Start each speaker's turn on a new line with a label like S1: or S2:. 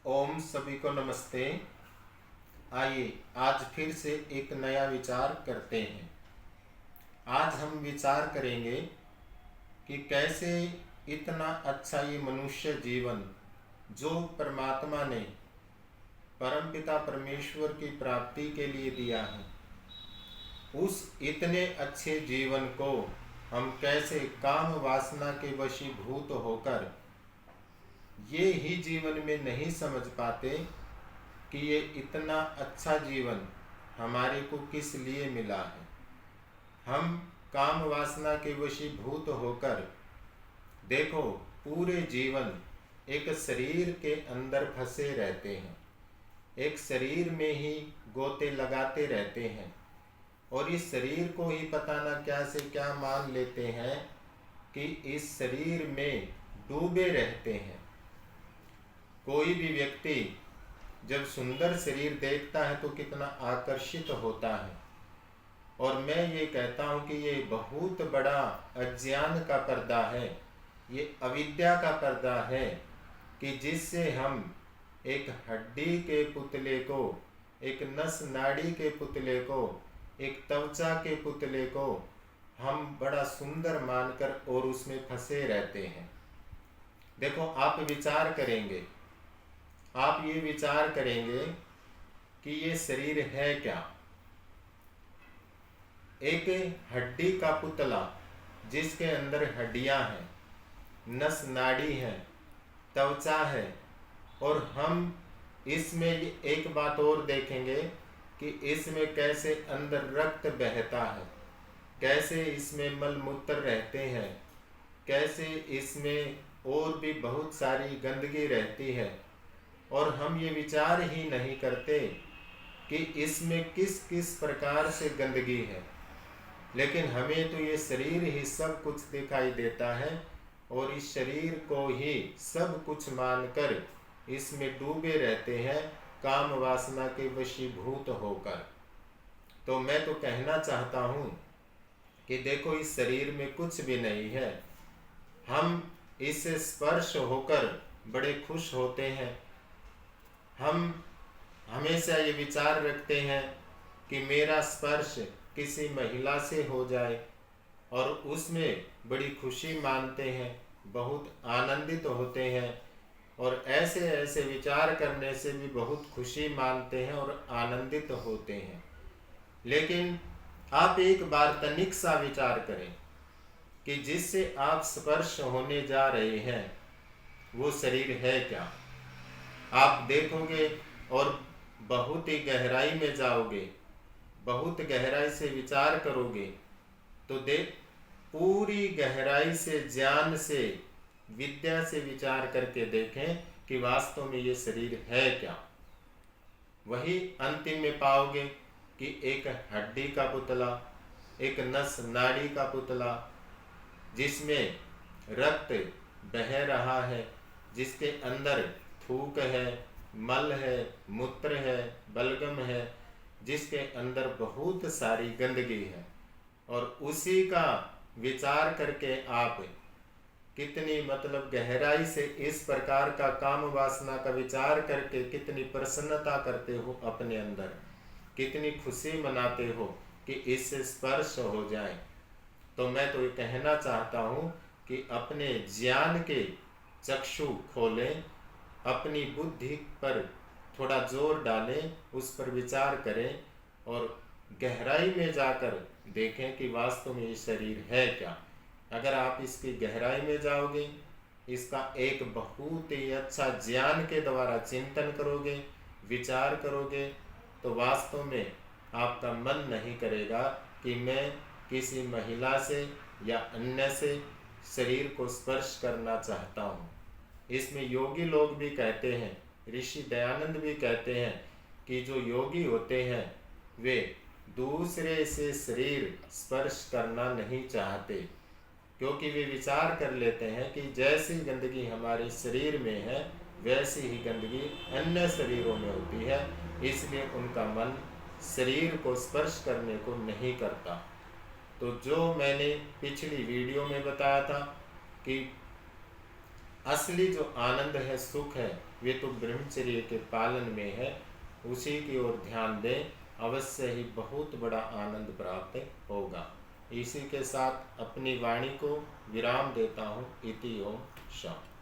S1: ओम सभी को नमस्ते। आइए आज फिर से एक नया विचार करते हैं। आज हम विचार करेंगे कि कैसे इतना अच्छा ये मनुष्य जीवन जो परमात्मा ने परमपिता परमेश्वर की प्राप्ति के लिए दिया है, उस इतने अच्छे जीवन को हम कैसे काम वासना के वशीभूत होकर ये ही जीवन में नहीं समझ पाते कि ये इतना अच्छा जीवन हमारे को किस लिए मिला है। हम काम वासना के वशीभूत होकर देखो पूरे जीवन एक शरीर के अंदर फंसे रहते हैं, एक शरीर में ही गोते लगाते रहते हैं और इस शरीर को ही पता ना क्या से क्या मान लेते हैं कि इस शरीर में डूबे रहते हैं। कोई भी व्यक्ति जब सुंदर शरीर देखता है तो कितना आकर्षित होता है, और मैं ये कहता हूँ कि ये बहुत बड़ा अज्ञान का पर्दा है, ये अविद्या का पर्दा है कि जिससे हम एक हड्डी के पुतले को, एक नस नाड़ी के पुतले को, एक त्वचा के पुतले को हम बड़ा सुंदर मानकर और उसमें फंसे रहते हैं। देखो आप विचार करेंगे, आप ये विचार करेंगे कि ये शरीर है क्या। एक हड्डी का पुतला जिसके अंदर हड्डियां हैं, नस नाड़ी है, त्वचा है, और हम इसमें एक बात और देखेंगे कि इसमें कैसे अंदर रक्त बहता है, कैसे इसमें मल मूत्र रहते हैं, कैसे इसमें और भी बहुत सारी गंदगी रहती है, और हम ये विचार ही नहीं करते कि इसमें किस किस प्रकार से गंदगी है। लेकिन हमें तो ये शरीर ही सब कुछ दिखाई देता है और इस शरीर को ही सब कुछ मानकर इसमें डूबे रहते हैं काम वासना के वशीभूत होकर। तो मैं तो कहना चाहता हूँ कि देखो इस शरीर में कुछ भी नहीं है, हम इससे स्पर्श होकर बड़े खुश होते हैं। हम हमेशा ये विचार रखते हैं कि मेरा स्पर्श किसी महिला से हो जाए और उसमें बड़ी खुशी मानते हैं, बहुत आनंदित होते हैं, और ऐसे ऐसे विचार करने से भी बहुत खुशी मानते हैं और आनंदित होते हैं। लेकिन आप एक बार तनिक सा विचार करें कि जिससे आप स्पर्श होने जा रहे हैं वो शरीर है क्या। आप देखोगे और बहुत ही गहराई में जाओगे, बहुत गहराई से विचार करोगे तो देख पूरी गहराई से, ज्ञान से, विद्या से विचार करके देखें कि वास्तव में ये शरीर है क्या। वही अंतिम में पाओगे कि एक हड्डी का पुतला, एक नस नाड़ी का पुतला जिसमें रक्त बह रहा है, जिसके अंदर थूक है, मल है, मूत्र है, बलगम है, जिसके अंदर बहुत सारी गंदगी है, और उसी का विचार करके आप कितनी मतलब गहराई से इस प्रकार का काम वासना का विचार करके कितनी प्रसन्नता करते हो अपने अंदर, कितनी खुशी मनाते हो कि इससे स्पर्श हो जाए। तो मैं तो ये कहना चाहता हूँ कि अपने ज्ञान के चक्षु खोलें, अपनी बुद्धि पर थोड़ा जोर डालें, उस पर विचार करें और गहराई में जाकर देखें कि वास्तव में ये शरीर है क्या। अगर आप इसकी गहराई में जाओगे, इसका एक बहुत ही अच्छा ज्ञान के द्वारा चिंतन करोगे, विचार करोगे, तो वास्तव में आपका मन नहीं करेगा कि मैं किसी महिला से या अन्य से शरीर को स्पर्श करना चाहता हूँ। इसमें योगी लोग भी कहते हैं, ऋषि दयानंद भी कहते हैं कि जो योगी होते हैं वे दूसरे से शरीर स्पर्श करना नहीं चाहते, क्योंकि वे विचार कर लेते हैं कि जैसी गंदगी हमारे शरीर में है वैसी ही गंदगी अन्य शरीरों में होती है, इसलिए उनका मन शरीर को स्पर्श करने को नहीं करता। तो जो मैंने पिछली वीडियो में बताया था कि असली जो आनंद है, सुख है, वे तो ब्रह्मचर्य के पालन में है, उसी की ओर ध्यान दें, अवश्य ही बहुत बड़ा आनंद प्राप्त होगा। इसी के साथ अपनी वाणी को विराम देता हूँ। इति ओम शांति।